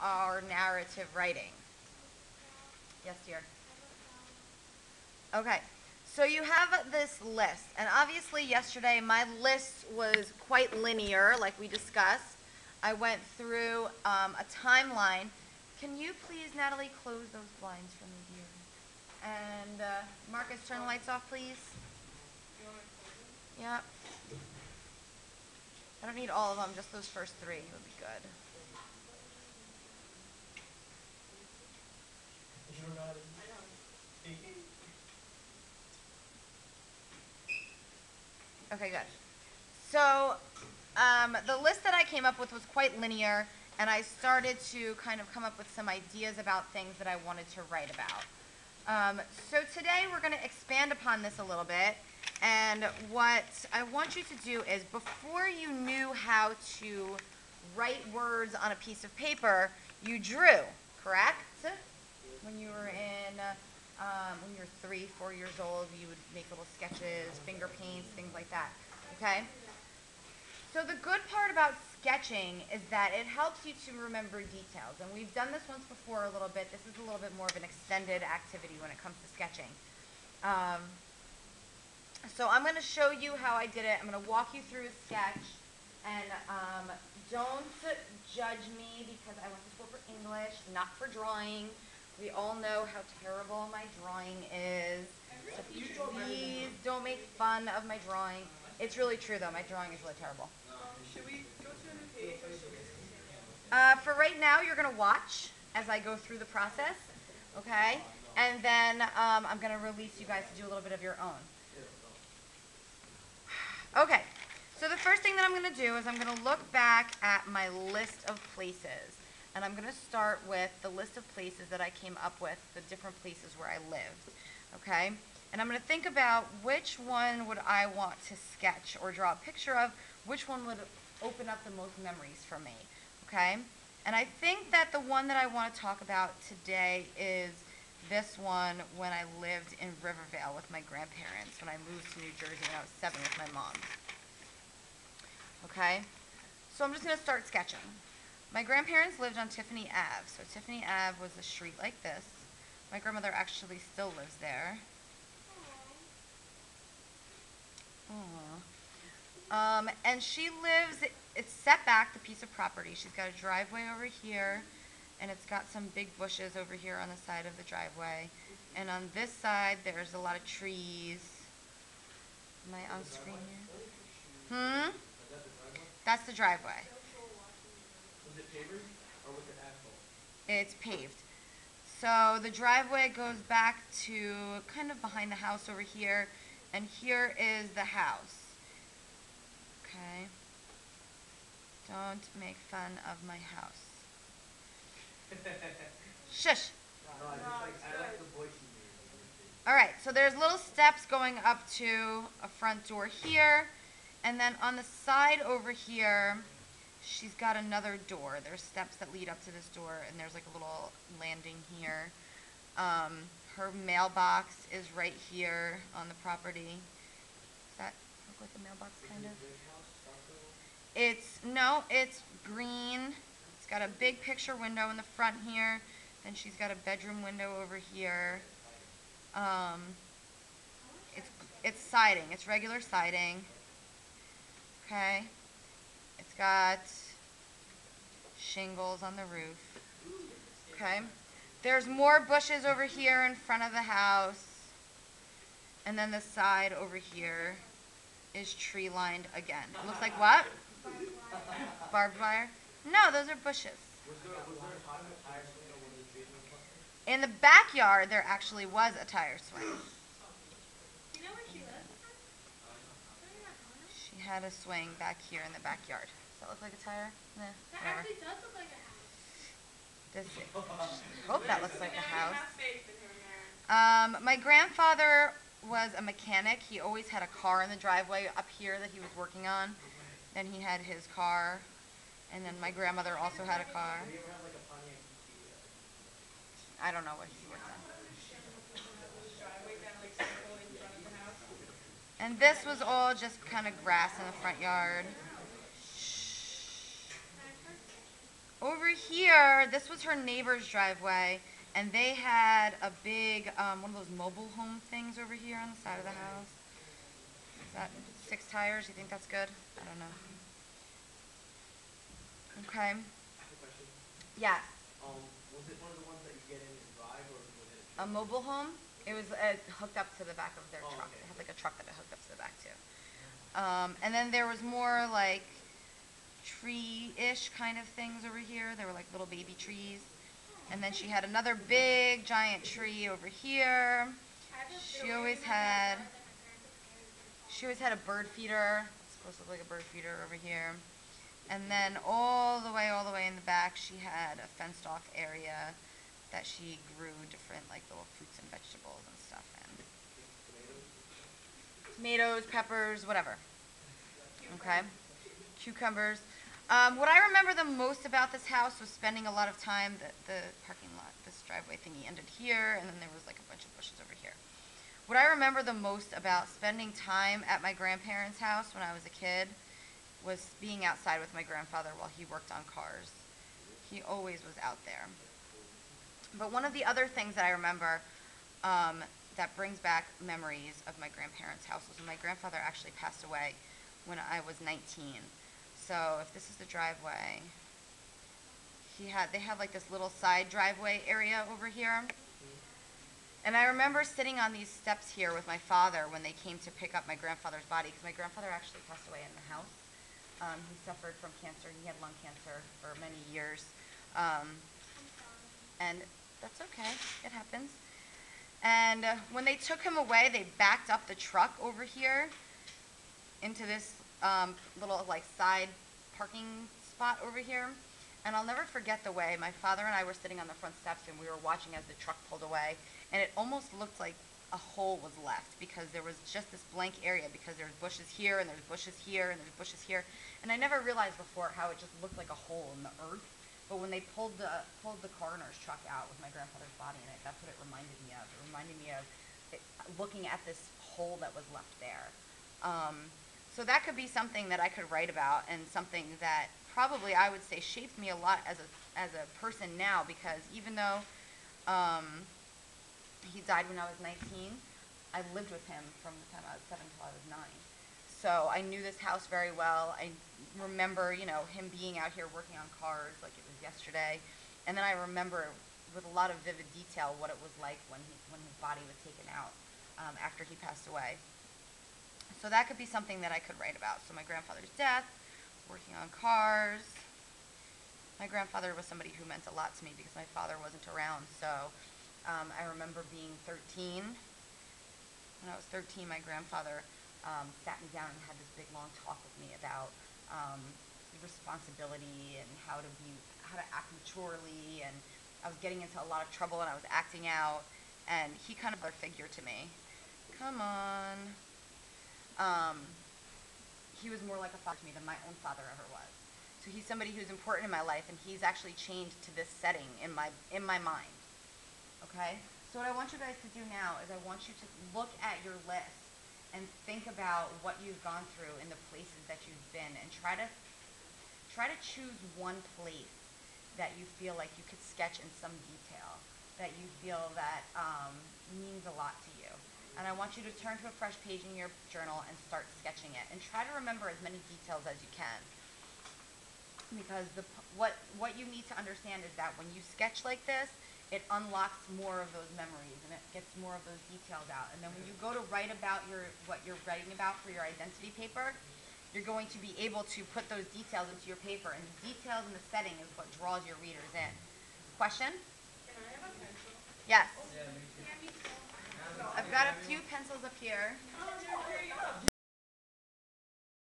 our narrative writing. Yes, dear. Okay, so you have this list, and obviously yesterday my list was quite linear, like we discussed. I went through a timeline. Can you please, Natalie, close those blinds for me, dear? And Marcus, turn the lights off, please. Yeah. I don't need all of them, just those first three would be good. Okay, good. So the list that I came up with was quite linear, and I started to kind of come up with some ideas about things that I wanted to write about. So today we're going to expand upon this a little bit, and what I want you to do is, before you knew how to write words on a piece of paper, you drew, correct? When you were when you were 3, 4 years old, you would make little sketches, finger paints, things like that, okay? So the good part about sketching is that it helps you to remember details. And we've done this once before a little bit. This is a little bit more of an extended activity when it comes to sketching. So I'm going to show you how I did it. I'm going to walk you through a sketch. And don't judge me because I went to school for English, not for drawing. We all know how terrible my drawing is. So please don't make fun of my drawing. It's really true, though. My drawing is really terrible. Should we go to a new page or should we just For right now, you're going to watch as I go through the process, okay? And then I'm going to release you guys to do a little bit of your own. Okay, so the first thing that I'm going to do is I'm going to look back at my list of places. And I'm going to start with the list of places that I came up with, the different places where I lived, okay? And I'm going to think about which one would I want to sketch or draw a picture of, which one would open up the most memories for me, okay? And I think that the one that I want to talk about today is this one when I lived in Rivervale with my grandparents, when I moved to New Jersey when I was 7 with my mom. Okay? So I'm just going to start sketching. My grandparents lived on Tiffany Ave. So Tiffany Ave was a street like this. My grandmother actually still lives there. And she lives, it's set back, the piece of property. She's got a driveway over here, and it's got some big bushes over here on the side of the driveway. And on this side, there's a lot of trees. Am I on screen here? That's the driveway. Was it pavers or was it asphalt? It's paved. So the driveway goes back to kind of behind the house over here, and here is the house. Okay. Don't make fun of my house. Shush. No, I like the voice you made. All right, so there's little steps going up to a front door here, and then on the side over here, she's got another door. There's steps that lead up to this door, and there's like a little landing here. Her mailbox is right here on the property. Does that look like a mailbox, kind of? It's green. It's got a big picture window in the front here. Then she's got a bedroom window over here. It's siding. It's regular siding. Okay. It's got shingles on the roof. Okay. There's more bushes over here in front of the house. And then the side over here is tree lined again. It looks like what? Barbed wire? No, those are bushes. Was there a tire swing or one of the trees was busted? In the backyard, there actually was a tire swing. You know where she lives? She had a swing back here in the backyard. Does that look like a tire? Nah, That whatever. actually does look like a house. I hope that looks like a house. Have faith in her, Maren. My grandfather was a mechanic. He always had a car in the driveway up here that he was working on. Then he had his car. And then my grandmother also had a car. Have you ever had like a Pontiac GT? I don't know what he worked on. Driveway kind of like circle in front of the house. And this was all just kind of grass in the front yard. Over here, this was her neighbor's driveway, and they had a big, one of those mobile home things over here on the side of the house. Is that 6 tires? You think that's good? I don't know. Okay. I have a question. Yes. Was it one of the ones that you get in and drive, or was it A mobile home. It was hooked up to the back of their Oh, truck. okay. They had like a truck that it hooked up to the back too. And then there was more like tree-ish kind of things over here. There were like little baby trees. And then she had another big giant tree over here. She always had a bird feeder. It's supposed to look like a bird feeder over here. And then all the way in the back, she had a fenced off area that she grew different like little fruits and vegetables and stuff in. Tomatoes, peppers, whatever. Okay. Cucumbers. What I remember the most about this house was spending a lot of time, the parking lot, this driveway thingy ended here, and then there was like a bunch of bushes over here. What I remember the most about spending time at my grandparents' house when I was a kid was being outside with my grandfather while he worked on cars. He always was out there. But one of the other things that I remember that brings back memories of my grandparents' house was when my grandfather actually passed away when I was 19. So if this is the driveway, they have like this little side driveway area over here. And I remember sitting on these steps here with my father when they came to pick up my grandfather's body, because my grandfather actually passed away in the house. He suffered from cancer. He had lung cancer for many years. And that's okay. It happens. And when they took him away, they backed up the truck over here into this little like side parking spot over here. And I'll never forget the way my father and I were sitting on the front steps and we were watching as the truck pulled away. And it almost looked like a hole was left because there was just this blank area because there's bushes here and there's bushes here and there's bushes here. And I never realized before how it just looked like a hole in the earth. But when they pulled the coroner's truck out with my grandfather's body in it, that's what it reminded me of. It reminded me of looking at this hole that was left there. So that could be something that I could write about, and something that probably I would say shaped me a lot as a person now, because even though he died when I was 19, I lived with him from the time I was 7 till I was 9. So I knew this house very well. I remember, him being out here working on cars like it was yesterday. And then I remember with a lot of vivid detail what it was like when his body was taken out after he passed away. So that could be something that I could write about. So my grandfather's death, working on cars. My grandfather was somebody who meant a lot to me because my father wasn't around. So I remember being 13. When I was 13, my grandfather sat me down and had this big long talk with me about responsibility and how to act maturely, and I was getting into a lot of trouble and I was acting out, and he kind of a figure to me. Come on. He was more like a father to me than my own father ever was. So he's somebody who's important in my life, and he's actually changed to this setting in my mind. Okay? So what I want you guys to do now is I want you to look at your list and think about what you've gone through in the places that you've been, and try to choose one place that you feel like you could sketch in some detail, that you feel that means a lot to you. And I want you to turn to a fresh page in your journal and start sketching it, and try to remember as many details as you can. Because what you need to understand is that when you sketch like this, it unlocks more of those memories and it gets more of those details out. And then when you go to write about what you're writing about for your identity paper, you're going to be able to put those details into your paper, and the details and the setting is what draws your readers in. Question? Can I have a pencil? Yes. Yeah, me too. I've got a few pencils up here. Oh, they're great.